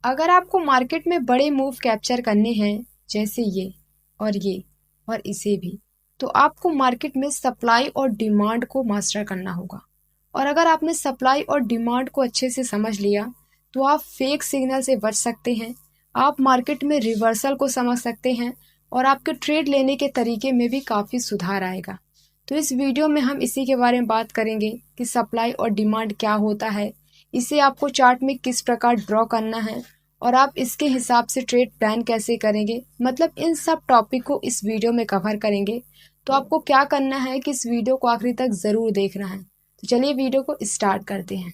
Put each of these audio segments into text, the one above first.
अगर आपको मार्केट में बड़े मूव कैप्चर करने हैं, जैसे ये और इसे भी, तो आपको मार्केट में सप्लाई और डिमांड को मास्टर करना होगा। और अगर आपने सप्लाई और डिमांड को अच्छे से समझ लिया, तो आप फेक सिग्नल से बच सकते हैं, आप मार्केट में रिवर्सल को समझ सकते हैं और आपके ट्रेड लेने के तरीके में भी काफ़ी सुधार आएगा। तो इस वीडियो में हम इसी के बारे में बात करेंगे कि सप्लाई और डिमांड क्या होता है, इसे आपको चार्ट में किस प्रकार ड्रॉ करना है और आप इसके हिसाब से ट्रेड प्लान कैसे करेंगे। मतलब इन सब टॉपिक को इस वीडियो में कवर करेंगे। तो आपको क्या करना है कि इस वीडियो को आखिरी तक ज़रूर देखना है। तो चलिए वीडियो को स्टार्ट करते हैं।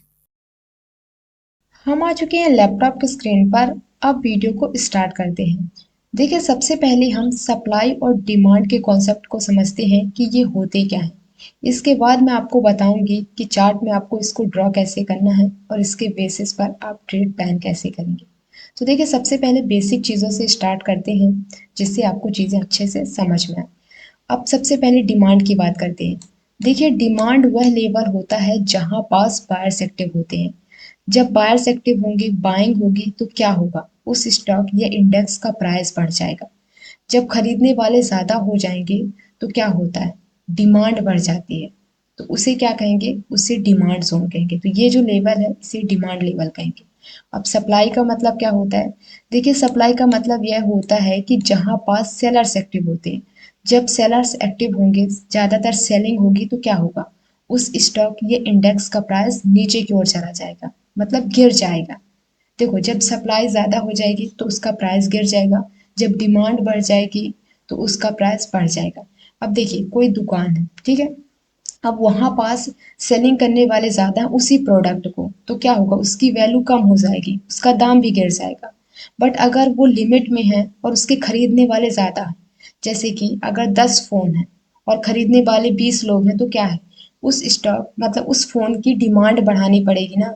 हम आ चुके हैं लैपटॉप की स्क्रीन पर। अब वीडियो को स्टार्ट करते हैं। देखिए, सबसे पहले हम सप्लाई और डिमांड के कॉन्सेप्ट को समझते हैं कि ये होते क्या हैं। इसके बाद मैं आपको बताऊंगी कि चार्ट में आपको इसको ड्रॉ कैसे करना है और इसके बेसिस पर आप ट्रेड प्लान कैसे करेंगे। तो देखिए, सबसे पहले बेसिक चीज़ों से स्टार्ट करते हैं, जिससे आपको चीज़ें अच्छे से समझ में आए। अब सबसे पहले डिमांड की बात करते हैं। देखिए, डिमांड वह लेवल होता है जहां पास बायर्स एक्टिव होते हैं। जब बायर्स एक्टिव होंगे, बाइंग होगी, तो क्या होगा, उस स्टॉक या इंडेक्स का प्राइस बढ़ जाएगा। जब खरीदने वाले ज़्यादा हो जाएंगे, तो क्या होता है, डिमांड बढ़ जाती है। तो उसे क्या कहेंगे, उसे डिमांड जोन कहेंगे। तो ये जो लेवल है, इसे डिमांड लेवल कहेंगे। अब सप्लाई का मतलब क्या होता है। देखिए, सप्लाई का मतलब यह होता है कि जहां पास सेलर्स एक्टिव होते हैं। जब सेलर्स एक्टिव होंगे, ज़्यादातर सेलिंग होगी, तो क्या होगा, उस स्टॉक या इंडेक्स का प्राइस नीचे की ओर चला जाएगा, मतलब गिर जाएगा। देखो, जब सप्लाई ज़्यादा हो जाएगी तो उसका प्राइस गिर जाएगा, जब डिमांड बढ़ जाएगी तो उसका प्राइस बढ़ जाएगा। अब देखिए, कोई दुकान है, ठीक है, अब वहाँ पास सेलिंग करने वाले ज़्यादा हैं उसी प्रोडक्ट को, तो क्या होगा, उसकी वैल्यू कम हो जाएगी, उसका दाम भी गिर जाएगा। बट अगर वो लिमिट में है और उसके खरीदने वाले ज़्यादा हैं, जैसे कि अगर 10 फ़ोन हैं और खरीदने वाले 20 लोग हैं, तो क्या है, उस स्टॉक मतलब उस फ़ोन की डिमांड बढ़ानी पड़ेगी ना,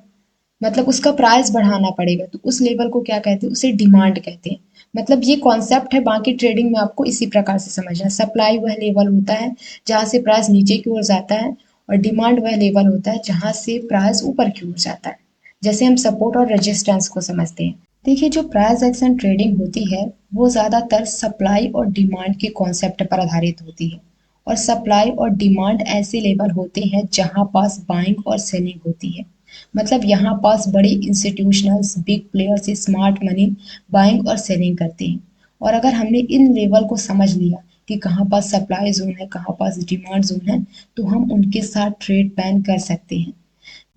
मतलब उसका प्राइस बढ़ाना पड़ेगा। तो उस लेवल को क्या कहते हैं, उसे डिमांड कहते हैं। मतलब ये कॉन्सेप्ट है, बाकी ट्रेडिंग में आपको इसी प्रकार से समझना है। सप्लाई वह लेवल होता है जहाँ से प्राइस नीचे की ओर जाता है और डिमांड वह लेवल होता है जहाँ से प्राइस ऊपर की ओर जाता है। जैसे हम सपोर्ट और रेजिस्टेंस को समझते हैं। देखिए, जो प्राइस एक्शन ट्रेडिंग होती है वो ज़्यादातर सप्लाई और डिमांड के कॉन्सेप्ट पर आधारित होती है। और सप्लाई और डिमांड ऐसे लेवल होते हैं जहाँ पास बाइंग और सेलिंग होती है। मतलब यहाँ पास बड़े institutionals, big players, smart money buying और सेलिंग करते हैं। और अगर हमने इन लेवल को समझ लिया कि कहाँ पास सप्लाई जोन है, कहाँ पास डिमांड जोन है, तो हम उनके साथ ट्रेड प्लान कर सकते हैं।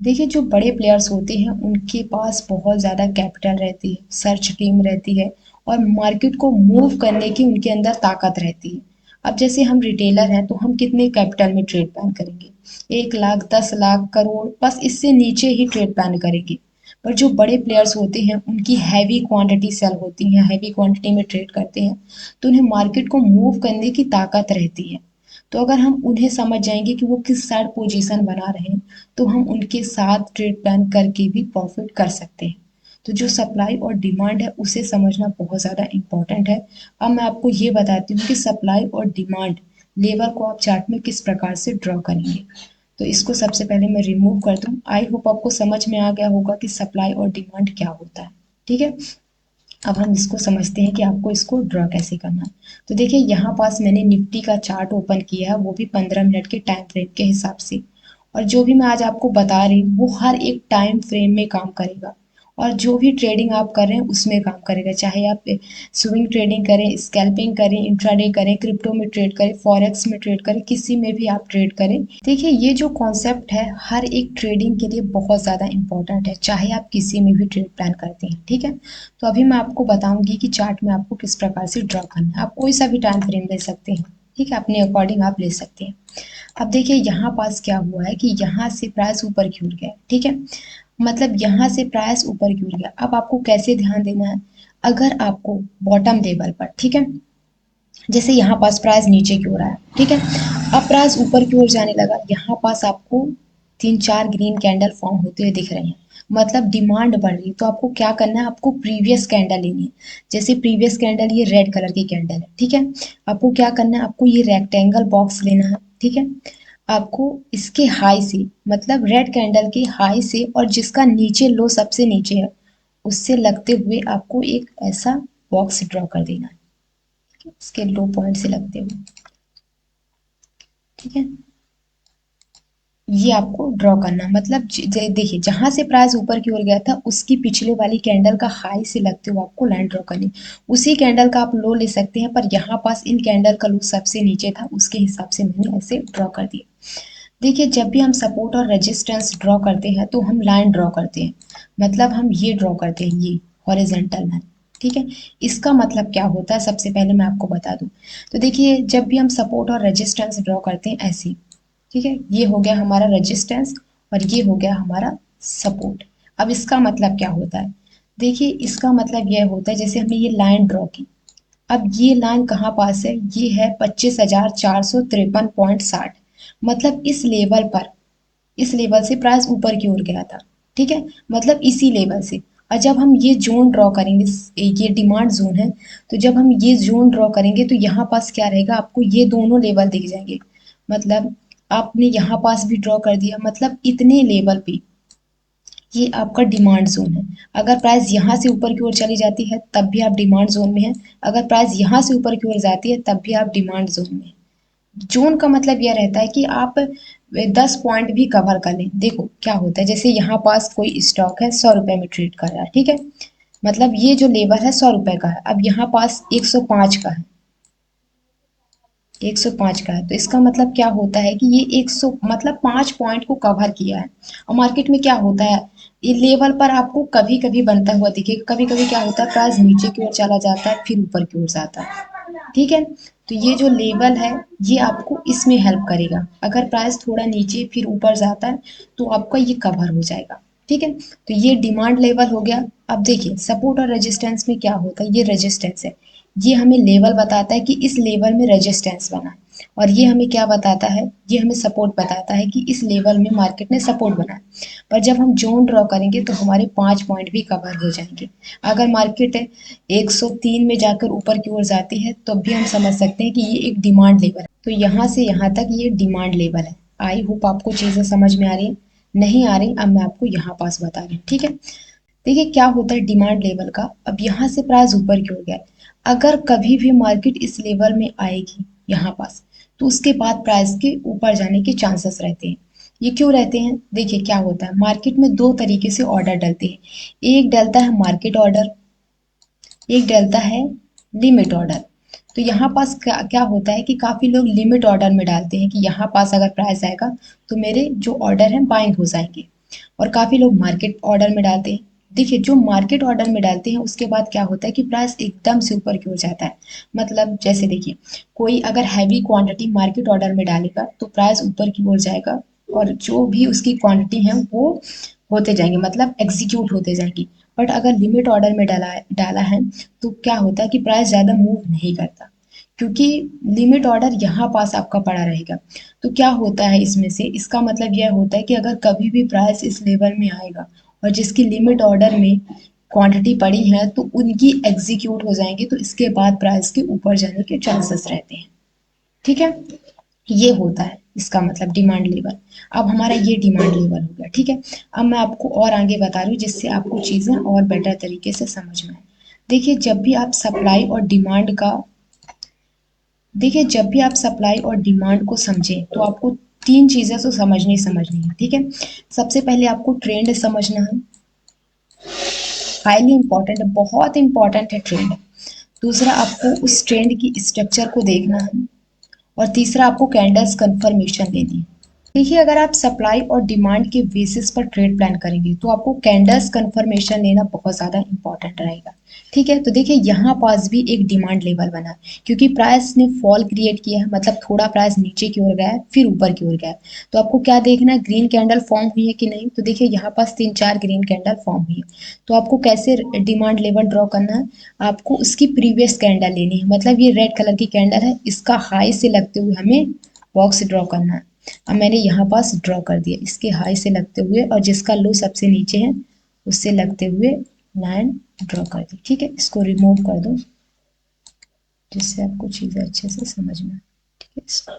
देखिए, जो बड़े प्लेयर्स होते हैं उनके पास बहुत ज़्यादा कैपिटल रहती है, सर्च टीम रहती है और मार्केट को मूव करने की उनके अंदर ताकत रहती है। अब जैसे हम रिटेलर हैं तो हम कितने कैपिटल में ट्रेड प्लान करेंगे, 1 लाख, 10 लाख, करोड़, बस इससे नीचे ही ट्रेड प्लान करेंगे। पर जो बड़े प्लेयर्स होते हैं उनकी हैवी क्वांटिटी सेल होती है, हैवी क्वांटिटी में ट्रेड करते हैं, तो उन्हें मार्केट को मूव करने की ताकत रहती है। तो अगर हम उन्हें समझ जाएंगे कि वो किस साइड पोजीशन बना रहे हैं, तो हम उनके साथ ट्रेड प्लान करके भी प्रॉफिट कर सकते हैं। तो जो सप्लाई और डिमांड है उसे समझना बहुत ज़्यादा इम्पोर्टेंट है। अब मैं आपको ये बताती हूँ कि सप्लाई और डिमांड लेवल को आप चार्ट में किस प्रकार से ड्रॉ करेंगे। तो इसको सबसे पहले मैं रिमूव कर दूँ। आई होप आपको समझ में आ गया होगा कि सप्लाई और डिमांड क्या होता है। ठीक है, अब हम इसको समझते हैं कि आपको इसको ड्रॉ कैसे करना है। तो देखिए, यहाँ पास मैंने निफ्टी का चार्ट ओपन किया है, वो भी 15 मिनट के टाइम फ्रेम के हिसाब से। और जो भी मैं आज आपको बता रही हूँ वो हर एक टाइम फ्रेम में काम करेगा और जो भी ट्रेडिंग आप कर रहे हैं उसमें काम करेगा। चाहे आप स्विंग ट्रेडिंग करें, स्कैल्पिंग करें, इंट्राडे करें, क्रिप्टो में ट्रेड करें, फॉरेक्स में ट्रेड करें, किसी में भी आप ट्रेड करें। देखिए, ये जो कॉन्सेप्ट है हर एक ट्रेडिंग के लिए बहुत ज़्यादा इंपॉर्टेंट है, चाहे आप किसी में भी ट्रेड प्लान करते हैं। ठीक है, तो अभी मैं आपको बताऊंगी कि चार्ट में आपको किस प्रकार से ड्रॉ करना है। आप कोई सा भी टाइम फ्रेम ले सकते हैं, ठीक है, अपने अकॉर्डिंग आप ले सकते हैं। अब देखिए, यहाँ पास क्या हुआ है कि यहाँ से प्राइस ऊपर की ओर गया, ठीक है, मतलब यहाँ से प्राइस ऊपर की ओर गया। अब आपको कैसे ध्यान देना है, अगर आपको बॉटम लेवल पर, ठीक है, जैसे यहाँ पास प्राइस नीचे की ओर आया, ठीक है, अब प्राइस ऊपर की ओर जाने लगा, यहाँ पास आपको 3-4 ग्रीन कैंडल फॉर्म होते हुए दिख रहे हैं, मतलब डिमांड बढ़ रही है। तो आपको क्या करना है, आपको प्रीवियस कैंडल लेनी है। जैसे प्रीवियस कैंडल ये रेड कलर की कैंडल है, ठीक है, आपको क्या करना है, आपको ये रेक्टेंगल बॉक्स लेना है, ठीक है, आपको इसके हाई से, मतलब रेड कैंडल के हाई से और जिसका नीचे लो सबसे नीचे है, उससे लगते हुए आपको एक ऐसा बॉक्स ड्रॉ कर देना है, इसके लो पॉइंट से लगते हुए, ठीक है। ये आपको ड्रॉ करना, मतलब देखिए जहां से प्राइस ऊपर की ओर गया था उसकी पिछले वाली कैंडल का हाई से लगते हुए आपको लाइन ड्रॉ करनी। उसी कैंडल का आप लो ले सकते हैं, पर यहाँ पास इन कैंडल का लो सबसे नीचे था, उसके हिसाब से मैंने ऐसे ड्रॉ कर दिया। देखिए जब भी हम सपोर्ट और रेजिस्टेंस ड्रॉ करते हैं तो हम लाइन ड्रॉ करते हैं, मतलब हम ये ड्रॉ करते हैं, ये हॉरिजेंटल लाइन, ठीक है। इसका मतलब क्या होता है सबसे पहले मैं आपको बता दूं। तो देखिए जब भी हम सपोर्ट और रेजिस्टेंस ड्रॉ करते हैं ऐसे, ठीक है, ये हो गया हमारा रेजिस्टेंस और ये हो गया हमारा सपोर्ट। अब इसका मतलब क्या होता है, देखिए इसका मतलब यह होता है जैसे हमने ये लाइन ड्रॉ की, अब ये लाइन कहाँ पास है, ये है 25,453.60, मतलब इस लेवल पर, इस लेवल से प्राइस ऊपर की ओर गया था, ठीक है, मतलब इसी लेवल से। और जब हम ये जोन ड्रॉ करेंगे, ये डिमांड जोन है, तो जब हम ये जोन ड्रॉ करेंगे तो यहाँ पास क्या रहेगा, आपको ये दोनों लेवल दिख जाएंगे, मतलब आपने यहाँ पास भी ड्रॉ कर दिया, मतलब इतने लेवल पे ये आपका डिमांड जोन है। अगर प्राइस यहाँ से ऊपर की ओर चली जाती है तब भी आप डिमांड जोन में हैं, अगर प्राइस यहाँ से ऊपर की ओर जाती है तब भी आप डिमांड जोन में हैं। जोन का मतलब यह रहता है कि आप 10 पॉइंट भी कवर कर लें। देखो क्या होता है, जैसे यहाँ पास कोई स्टॉक है 100 रुपए में ट्रेड कर रहा है, ठीक है, मतलब ये जो लेवल है 100 रुपए का है, अब यहाँ पास 105 का है, 105 का है, तो इसका मतलब क्या होता है कि ये 100 मतलब 5 पॉइंट को कवर किया है। और मार्केट में क्या होता है, ये लेवल पर आपको कभी कभी बनता हुआ दिखेगा, कभी कभी क्या होता है प्राइस नीचे की ओर चला जाता है फिर ऊपर की ओर जाता है, ठीक है। तो ये जो लेवल है ये आपको इसमें हेल्प करेगा, अगर प्राइस थोड़ा नीचे फिर ऊपर जाता है तो आपका ये कवर हो जाएगा, ठीक है। तो ये डिमांड लेवल हो गया। अब देखिए सपोर्ट और रेजिस्टेंस में क्या होता है, ये रेजिस्टेंस है, ये हमें लेवल बताता है कि इस लेवल में रेजिस्टेंस बना है, और ये हमें क्या बताता है, ये हमें सपोर्ट बताता है कि इस लेवल में मार्केट ने सपोर्ट बनाया। पर जब हम जोन ड्रॉ करेंगे तो हमारे 5 पॉइंट भी कवर हो जाएंगे। अगर मार्केट 103 में जाकर ऊपर की ओर जाती है तो भी हम समझ सकते हैं कि ये एक डिमांड लेवल है। तो यहाँ से यहाँ तक ये डिमांड लेवल है। आई होप आपको चीज़ें समझ में आ रही हैं, नहीं आ रही अब मैं आपको यहाँ पास बता रही हूँ, ठीक है। देखिए क्या होता है डिमांड लेवल का, अब यहाँ से प्राइस ऊपर की ओर गया, अगर कभी भी मार्केट इस लेवल में आएगी यहाँ पास, तो उसके बाद प्राइस के ऊपर जाने के चांसेस रहते हैं। ये क्यों रहते हैं, देखिए क्या होता है, मार्केट में दो तरीके से ऑर्डर डलते हैं, एक डलता है मार्केट ऑर्डर, एक डलता है लिमिट ऑर्डर। तो यहाँ पास क्या क्या होता है कि काफ़ी लोग लिमिट ऑर्डर में डालते हैं कि यहाँ पास अगर प्राइस आएगा तो मेरे जो ऑर्डर हैं बाइंग हो जाएंगे, और काफ़ी लोग मार्केट ऑर्डर में डालते हैं। देखिए जो मार्केट ऑर्डर में डालते हैं उसके बाद क्या होता है कि प्राइस एकदम से ऊपर की ओर जाता है, मतलब जैसे देखिए कोई अगर हैवी क्वांटिटी मार्केट ऑर्डर में डालेगा तो प्राइस ऊपर की ओर जाएगा, और जो भी उसकी क्वांटिटी है वो होते जाएंगे, मतलब एग्जीक्यूट होते जाएंगी। बट अगर लिमिट ऑर्डर में डाला डाला है तो क्या होता है कि प्राइस ज़्यादा मूव नहीं करता, क्योंकि लिमिट ऑर्डर यहाँ पास आपका पड़ा रहेगा। तो क्या होता है इसमें से, इसका मतलब यह होता है कि अगर कभी भी प्राइस इस लेवल में आएगा और जिसकी लिमिट ऑर्डर में क्वांटिटी पड़ी है तो उनकी एग्जीक्यूट हो जाएंगी, तो इसके बाद प्राइस के ऊपर जाने के चांसेस रहते हैं, ठीक है। ये होता है इसका मतलब डिमांड लेवल। अब हमारा ये डिमांड लेवल हो गया, ठीक है। अब मैं आपको और आगे बता रही हूँ जिससे आपको चीज़ें और बेटर तरीके से समझ में आए। देखिए जब भी आप सप्लाई और डिमांड का, देखिए जब भी आप सप्लाई और डिमांड को समझें तो आपको तीन चीज़ें तो समझनी समझनी है, ठीक है। सबसे पहले आपको ट्रेंड समझना है, हाईली इंपॉर्टेंट है, बहुत इंपॉर्टेंट है ट्रेंड। दूसरा आपको उस ट्रेंड की स्ट्रक्चर को देखना है, और तीसरा आपको कैंडल्स कंफर्मेशन लेनी है। देखिए अगर आप सप्लाई और डिमांड के बेसिस पर ट्रेड प्लान करेंगे तो आपको कैंडल्स कंफर्मेशन लेना बहुत ज़्यादा इंपॉर्टेंट रहेगा, ठीक है। तो देखिए यहाँ पास भी एक डिमांड लेवल बना, क्योंकि प्राइस ने फॉल क्रिएट किया है, मतलब थोड़ा प्राइस नीचे की ओर गया है फिर ऊपर की ओर गया है। तो आपको क्या देखना है, ग्रीन कैंडल फॉर्म हुई है कि नहीं, तो देखिए यहाँ पास 3-4 ग्रीन कैंडल फॉर्म हुई है। तो आपको कैसे डिमांड लेवल ड्रॉ करना है, आपको उसकी प्रीवियस कैंडल लेनी है, मतलब ये रेड कलर की कैंडल है, इसका हाई से लगते हुए हमें बॉक्स ड्रॉ करना है। अब मैंने यहाँ पास ड्रॉ कर दिया इसके हाई से लगते हुए, और जिसका लो सबसे नीचे है उससे लगते हुए लाइन ड्रॉ कर दी, ठीक है। इसको रिमूव कर दो जिससे आपको चीज़ें अच्छे से समझ में आए, ठीक है।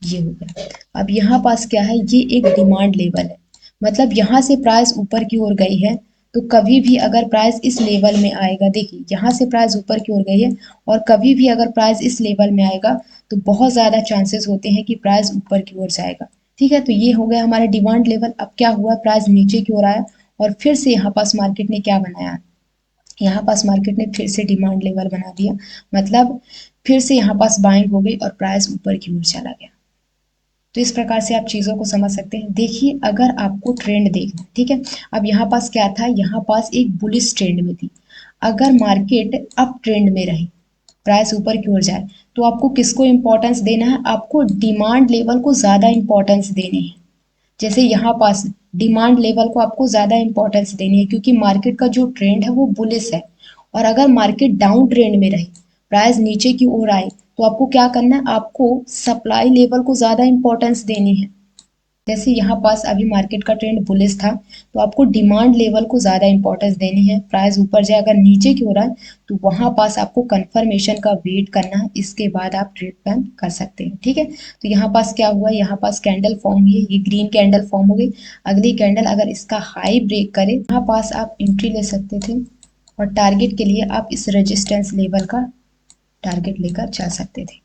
ये हो गया। अब यहाँ पास क्या है, ये एक डिमांड लेवल है, मतलब यहाँ से प्राइस ऊपर की ओर गई है, तो कभी भी अगर प्राइस इस लेवल में आएगा, देखिए यहाँ से प्राइस ऊपर की ओर गई है और कभी भी अगर प्राइस इस लेवल में आएगा तो बहुत ज़्यादा चांसेस होते हैं कि प्राइस ऊपर की ओर जाएगा। ठीक है, तो ये हो गया हमारा डिमांड लेवल। अब क्या हुआ, प्राइस नीचे की ओर आया और फिर से यहाँ पास मार्केट ने क्या बनाया, यहाँ पास मार्केट ने फिर से डिमांड लेवल बना दिया, मतलब फिर से यहाँ पास बाइंग हो गई और प्राइस ऊपर की ओर चला गया। तो इस प्रकार से आप चीज़ों को समझ सकते हैं। देखिए अगर आपको ट्रेंड देखना, ठीक है, अब यहाँ पास क्या था, यहाँ पास एक बुलिश ट्रेंड में थी। अगर मार्केट अप ट्रेंड में रही, प्राइस ऊपर की ओर जाए, तो आपको किसको इंपॉर्टेंस देना है, आपको डिमांड लेवल को ज़्यादा इंपॉर्टेंस देनी है। जैसे यहाँ पास डिमांड लेवल को आपको ज़्यादा इंपॉर्टेंस देनी है क्योंकि मार्केट का जो ट्रेंड है वो बुलिश है। और अगर मार्केट डाउन ट्रेंड में रहे, प्राइस नीचे की ओर आए, तो आपको क्या करना है, आपको सप्लाई लेवल को ज़्यादा इंपॉर्टेंस देनी है। जैसे यहाँ पास अभी मार्केट का ट्रेंड बुलिश था, तो आपको डिमांड लेवल को ज़्यादा इंपॉर्टेंस देनी है। प्राइस ऊपर जाए, अगर नीचे की ओर आए तो वहाँ पास आपको कंफर्मेशन का वेट करना है, इसके बाद आप ट्रेड प्लान कर सकते हैं। ठीक है, तो यहाँ पास क्या हुआ, यहाँ पास कैंडल फॉर्म हुई है, ये ग्रीन कैंडल फॉर्म हो गई। अगली कैंडल अगर इसका हाई ब्रेक करे, यहाँ पास आप एंट्री ले सकते थे और टारगेट के लिए आप इस रेजिस्टेंस लेवल का टारगेट लेकर चल सकते थे।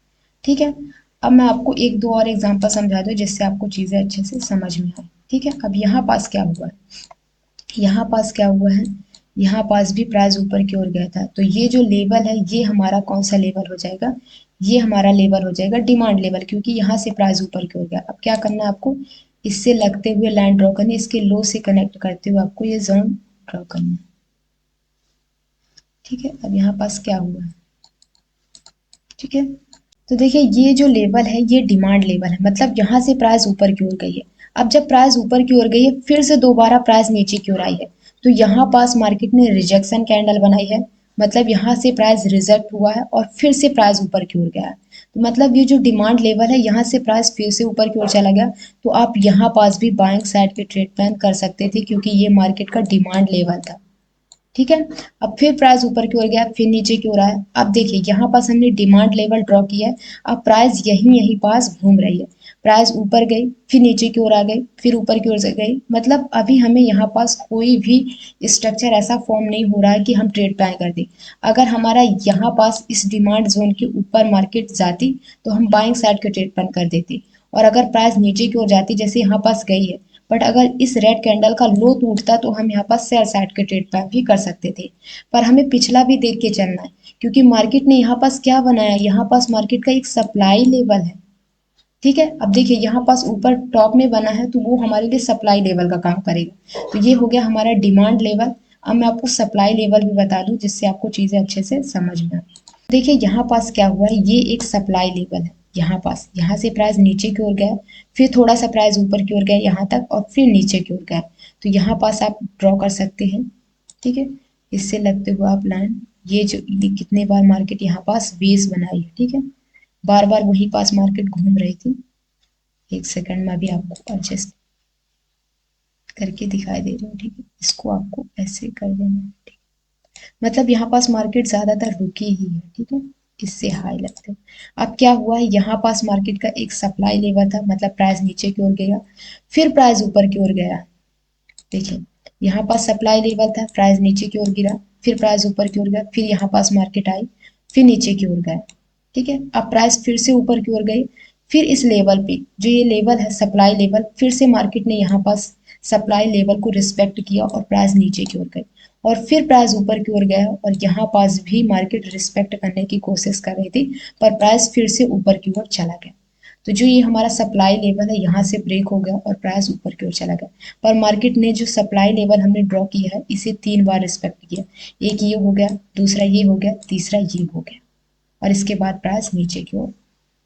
ठीक है, अब मैं आपको एक दो और एग्जांपल समझा दूँ जिससे आपको चीज़ें अच्छे से समझ में आए। ठीक है, अब यहाँ पास क्या हुआ है, यहाँ पास क्या हुआ है, यहाँ पास भी प्राइस ऊपर की ओर गया था, तो ये जो लेवल है ये हमारा कौन सा लेवल हो जाएगा, ये हमारा लेवल हो जाएगा डिमांड लेवल, क्योंकि यहाँ से प्राइस ऊपर की ओर गया। अब क्या करना है आपको, इससे लगते हुए लाइन ड्रॉ करनी है, इसके लो से कनेक्ट करते हुए आपको ये जोन ड्रॉ करना है। ठीक है, अब यहाँ पास क्या हुआ है, ठीक है, तो देखिए ये जो लेवल है ये डिमांड लेवल है, मतलब यहाँ से प्राइस ऊपर की ओर गई है। अब जब प्राइस ऊपर की ओर गई है, फिर से दोबारा प्राइस नीचे की ओर आई है, तो यहाँ पास मार्केट ने रिजेक्शन कैंडल बनाई है, मतलब यहाँ से प्राइस रिजेक्ट हुआ है और फिर से प्राइस ऊपर की ओर गया है। तो मतलब ये जो डिमांड लेवल है, यहाँ से प्राइस फिर से ऊपर की ओर चला गया, तो आप यहाँ पास भी बाइंग साइड पे ट्रेड प्लान कर सकते थे क्योंकि ये मार्केट का डिमांड लेवल था। ठीक है, अब फिर प्राइस ऊपर की ओर गया, फिर नीचे की ओर आया। अब देखिए यहाँ पास हमने डिमांड लेवल ड्रॉ किया है, अब प्राइस यहीं यहीं पास घूम रही है, प्राइस ऊपर गई, फिर नीचे की ओर आ गई, फिर ऊपर की ओर से गई, मतलब अभी हमें यहाँ पास कोई भी स्ट्रक्चर ऐसा फॉर्म नहीं हो रहा है कि हम ट्रेड प्लान कर दें। अगर हमारा यहाँ पास इस डिमांड जोन के ऊपर मार्केट जाती तो हम बाइंग साइड के ट्रेड प्लान कर देते, और अगर प्राइस नीचे की ओर जाती जैसे यहाँ पास गई है, बट अगर इस रेड कैंडल का लो टूटता तो हम यहाँ पास सेल साइड के ट्रेड प्लान भी कर सकते थे। पर हमें पिछला भी देख के चलना है क्योंकि मार्केट ने यहाँ पास क्या बनाया, यहाँ पास मार्केट का एक सप्लाई लेवल है। ठीक है, अब देखिए यहाँ पास ऊपर टॉप में बना है तो वो हमारे लिए सप्लाई लेवल का काम करेगा। तो ये हो गया हमारा डिमांड लेवल। अब मैं आपको सप्लाई लेवल भी बता दूं जिससे आपको चीज़ें अच्छे से समझ में आए। देखिए यहाँ पास क्या हुआ है, ये एक सप्लाई लेवल है। यहाँ पास यहाँ से प्राइस नीचे की ओर गया, फिर थोड़ा सा प्राइस ऊपर की ओर गया यहाँ तक और फिर नीचे की ओर गया, तो यहाँ पास आप ड्रॉ कर सकते हैं। ठीक है, इससे लगते हुए आप लाइन, ये कितने बार मार्केट यहाँ पास बेस बनाई है। ठीक है, बार बार वहीं पास मार्केट घूम रही थी। एक सेकंड में अभी आपको एडजस्ट करके दिखाई दे रही हूँ। ठीक है, इसको आपको ऐसे कर देना है। ठीक, मतलब यहाँ पास मार्केट ज्यादातर रुकी ही है। ठीक है, इससे हाई लगते हैं। अब क्या हुआ है, यहाँ पास मार्केट का एक सप्लाई लेवल था, मतलब प्राइस नीचे की ओर गया, फिर प्राइस ऊपर की ओर गया। देखिए यहाँ पास सप्लाई लेवल था, प्राइस नीचे की ओर गिरा, फिर प्राइस ऊपर की ओर गया, फिर यहाँ पास मार्केट आई, फिर नीचे की ओर गया। ठीक है, अब प्राइस फिर से ऊपर की ओर गई, फिर इस लेवल पे जो ये लेवल है सप्लाई लेवल, फिर से मार्केट ने यहाँ पास सप्लाई लेवल को रिस्पेक्ट किया और प्राइस नीचे की ओर गई, और फिर प्राइस ऊपर की ओर गया और यहाँ पास भी मार्केट रिस्पेक्ट करने की कोशिश कर रही थी, पर प्राइस फिर से ऊपर की ओर चला गया। तो जो ये हमारा सप्लाई लेवल है यहाँ से ब्रेक हो गया और प्राइस ऊपर की ओर चला गया, पर मार्केट ने जो सप्लाई लेवल हमने ड्रॉ किया है इसे 3 बार रिस्पेक्ट किया। एक ये हो गया, दूसरा ये हो गया, तीसरा ये हो गया, और इसके बाद प्राइस नीचे की ओर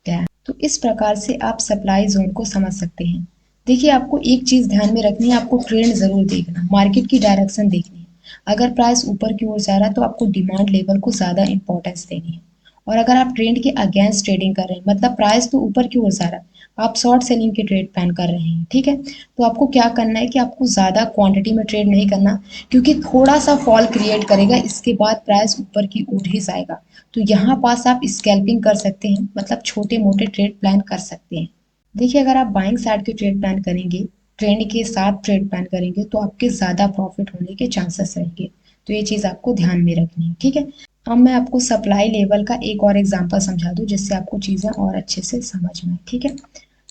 गया। तो इस प्रकार से आप सप्लाई जोन को समझ सकते हैं। देखिए आपको एक चीज़ ध्यान में रखनी है, आपको ट्रेंड ज़रूर देखना, मार्केट की डायरेक्शन देखनी है। अगर प्राइस ऊपर की ओर जा रहा है तो आपको डिमांड लेवल को ज़्यादा इंपॉर्टेंस देनी है, और अगर आप ट्रेंड के अगेंस्ट ट्रेडिंग कर रहे हैं, मतलब प्राइस तो ऊपर की ओर जा रहा है, आप शॉर्ट सेलिंग के ट्रेड प्लान कर रहे हैं। ठीक है, तो आपको क्या करना है कि आपको ज़्यादा क्वांटिटी में ट्रेड नहीं करना, क्योंकि थोड़ा सा फॉल क्रिएट करेगा, इसके बाद प्राइस ऊपर की ओर ही जाएगा। तो यहाँ पास आप स्कैल्पिंग कर सकते हैं, मतलब छोटे मोटे ट्रेड प्लान कर सकते हैं। देखिए अगर आप बाइंग साइड के ट्रेड प्लान करेंगे ट्रेंड के साथ ट्रेड प्लान करेंगे तो आपके ज़्यादा प्रॉफिट होने के चांसेस रहेंगे। तो ये चीज़ आपको ध्यान में रखनी है, ठीक है। अब मैं आपको सप्लाई लेवल का एक और एग्जांपल समझा दूँ जिससे आपको चीज़ें और अच्छे से समझ में आए, ठीक है।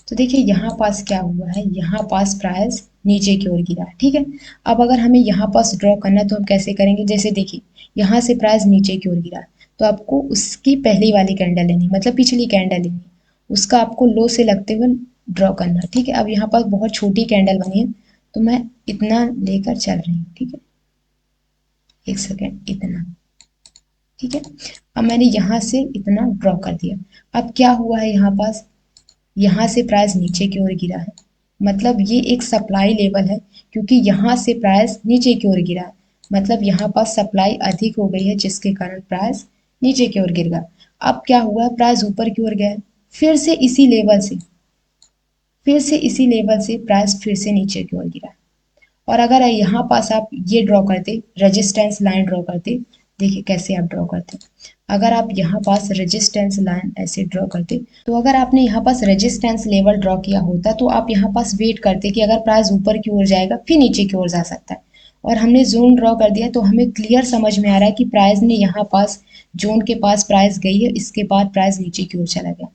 तो देखिए यहाँ पास क्या हुआ है, यहाँ पास प्राइस नीचे की ओर गिरा है, ठीक है। अब अगर हमें यहाँ पास ड्रॉ करना है तो हम कैसे करेंगे, जैसे देखिए यहाँ से प्राइस नीचे की ओर गिरा है, तो आपको उसकी पहली वाली कैंडल लेनी, मतलब पिछली कैंडल लेनी, उसका आपको लो से लगते हुए ड्रॉ करना, ठीक है। अब यहाँ पास बहुत छोटी कैंडल बनी है तो मैं इतना लेकर चल रही हूँ, ठीक है। एक सेकेंड, इतना, ठीक है। अब मैंने यहाँ से इतना ड्रॉ कर दिया। अब क्या हुआ है, यहाँ से प्राइस नीचे की ओर गिरा है, मतलब ये एक सप्लाई लेवल है, क्योंकि यहाँ से प्राइस नीचे की ओर गिरा है, मतलब यहाँ पास सप्लाई अधिक हो गई है जिसके कारण प्राइस नीचे की ओर गिर गया। अब क्या हुआ, प्राइस ऊपर की ओर गया है, फिर से इसी लेवल से प्राइस फिर से नीचे की ओर गिरा। और अगर यहाँ पास आप ये ड्रॉ करते, रेजिस्टेंस लाइन ड्रॉ करते, देखिए कैसे आप ड्रॉ करते। अगर आप यहाँ पास रेजिस्टेंस लाइन ऐसे ड्रॉ करते, तो अगर आपने यहाँ पास रेजिस्टेंस लेवल ड्रॉ किया होता तो आप यहाँ पास वेट करते कि अगर प्राइस ऊपर की ओर जाएगा फिर नीचे की ओर जा सकता है। और हमने जोन ड्रॉ कर दिया तो हमें क्लियर समझ में आ रहा है कि प्राइस ने यहाँ पास जोन के पास प्राइस गई है, इसके बाद प्राइस नीचे की ओर चला गया,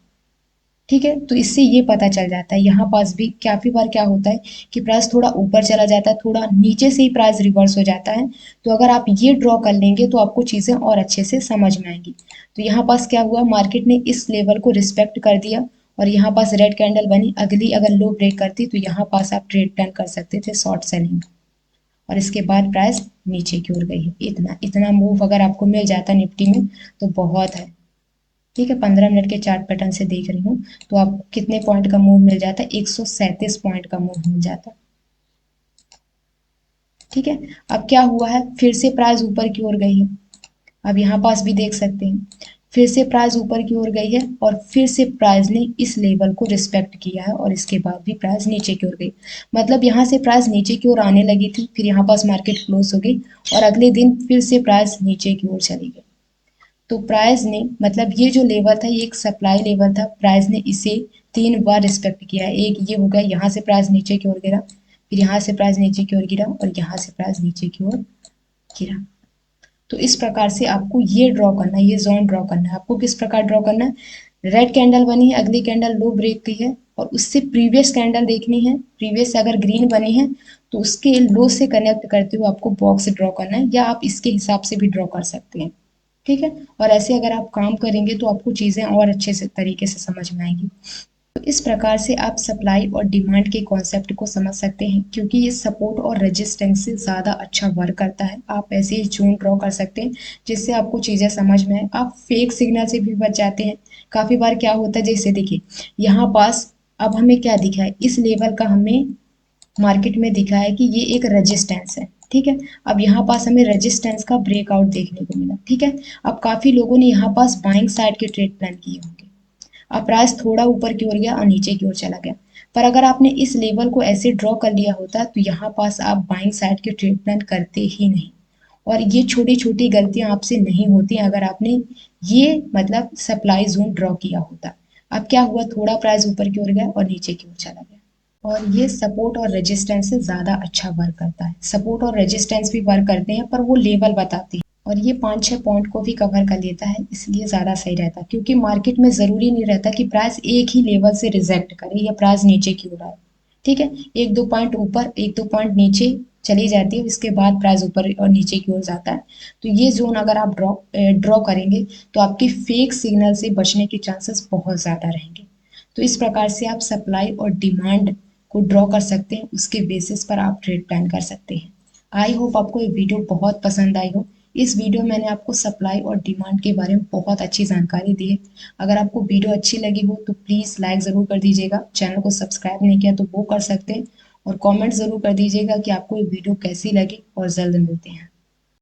ठीक है। तो इससे ये पता चल जाता है, यहाँ पास भी काफ़ी बार क्या होता है कि प्राइस थोड़ा ऊपर चला जाता है, थोड़ा नीचे से ही प्राइस रिवर्स हो जाता है। तो अगर आप ये ड्रॉ कर लेंगे तो आपको चीज़ें और अच्छे से समझ में आएंगी। तो यहाँ पास क्या हुआ, मार्केट ने इस लेवल को रिस्पेक्ट कर दिया और यहाँ पास रेड कैंडल बनी, अगली अगर लो ब्रेक करती तो यहाँ पास आप ट्रेड प्लान कर सकते थे शॉर्ट सेलिंग, और इसके बाद प्राइस नीचे की ओर गई है। इतना इतना मूव अगर आपको मिल जाता निफ्टी में तो बहुत है, ठीक है। 15 मिनट के चार्ट पैटर्न से देख रही हूँ तो आपको कितने पॉइंट का मूव मिल जाता है, 137 पॉइंट का मूव मिल जाता है, ठीक है। अब क्या हुआ है, फिर से प्राइस ऊपर की ओर गई है, अब यहाँ पास भी देख सकते हैं, फिर से प्राइस ऊपर की ओर गई है और फिर से प्राइस ने इस लेवल को रिस्पेक्ट किया है और इसके बाद भी प्राइस नीचे की ओर गई, मतलब यहाँ से प्राइस नीचे की ओर आने लगी थी, फिर यहाँ पास मार्केट क्लोज हो गई और अगले दिन फिर से प्राइस नीचे की ओर चली गई। तो प्राइस ने, मतलब ये जो लेवल था ये एक सप्लाई लेवल था, प्राइस ने इसे 3 बार रिस्पेक्ट किया है। एक ये हो गया, यहाँ से प्राइस नीचे की ओर गिरा, फिर यहाँ से प्राइस नीचे की ओर गिरा और यहाँ से प्राइस नीचे की ओर गिरा। तो इस प्रकार से आपको ये ड्रॉ करना है, ये जोन ड्रॉ करना है। आपको किस प्रकार ड्रॉ करना है, रेड कैंडल बनी है, अगली कैंडल लो ब्रेक की है और उससे प्रीवियस कैंडल देखनी है, प्रीवियस अगर ग्रीन बनी है तो उसके लो से कनेक्ट करते हुए आपको बॉक्स ड्रॉ करना है, या आप इसके हिसाब से भी ड्रॉ कर सकते हैं, ठीक है। और ऐसे अगर आप काम करेंगे तो आपको चीज़ें और अच्छे से तरीके से समझ में आएंगी। तो इस प्रकार से आप सप्लाई और डिमांड के कॉन्सेप्ट को समझ सकते हैं, क्योंकि ये सपोर्ट और रेजिस्टेंस से ज़्यादा अच्छा वर्क करता है। आप ऐसे ही जोन ड्रॉ कर सकते हैं जिससे आपको चीज़ें समझ में आए, आप फेक सिग्नल से भी बच जाते हैं। काफ़ी बार क्या होता है, जैसे देखिए यहाँ पास अब हमें क्या दिखा है, इस लेवल का हमें मार्केट में दिखा है कि ये एक रेजिस्टेंस है, ठीक है। अब यहाँ पास हमें रेजिस्टेंस का ब्रेकआउट देखने को मिला, ठीक है। अब काफ़ी लोगों ने यहाँ पास बाइंग साइड के ट्रेड प्लान किए होंगे, अब प्राइस थोड़ा ऊपर की ओर गया और नीचे की ओर चला गया, पर अगर आपने इस लेवल को ऐसे ड्रॉ कर लिया होता तो यहाँ पास आप बाइंग साइड के ट्रेड प्लान करते ही नहीं, और ये छोटी छोटी गलतियां आपसे नहीं होती अगर आपने ये मतलब सप्लाई जोन ड्रॉ किया होता। अब क्या हुआ, थोड़ा प्राइस ऊपर की ओर गया और नीचे की ओर चला गया, और ये सपोर्ट और रेजिस्टेंस से ज़्यादा अच्छा वर्क करता है। सपोर्ट और रेजिस्टेंस भी वर्क करते हैं पर वो लेवल बताते हैं, और ये 5-6 पॉइंट को भी कवर कर लेता है, इसलिए ज़्यादा सही रहता है, क्योंकि मार्केट में ज़रूरी नहीं रहता कि प्राइस एक ही लेवल से रिजेक्ट करे या प्राइस नीचे की ओर आए, ठीक है। 1-2 पॉइंट ऊपर 1-2 पॉइंट नीचे चली जाती है, इसके बाद प्राइस ऊपर और नीचे की ओर जाता है। तो ये जोन अगर आप ड्रॉ करेंगे तो आपकी फेक सिग्नल से बचने के चांसेस बहुत ज़्यादा रहेंगे। तो इस प्रकार से आप सप्लाई और डिमांड को ड्रॉ कर सकते हैं, उसके बेसिस पर आप ट्रेड प्लान कर सकते हैं। आई होप आपको ये वीडियो बहुत पसंद आई हो। इस वीडियो में मैंने आपको सप्लाई और डिमांड के बारे में बहुत अच्छी जानकारी दी है। अगर आपको वीडियो अच्छी लगी हो तो प्लीज़ लाइक ज़रूर कर दीजिएगा, चैनल को सब्सक्राइब नहीं किया तो वो कर सकते हैं, और कमेंट ज़रूर कर दीजिएगा कि आपको ये वीडियो कैसी लगी, और जल्द मिलते हैं।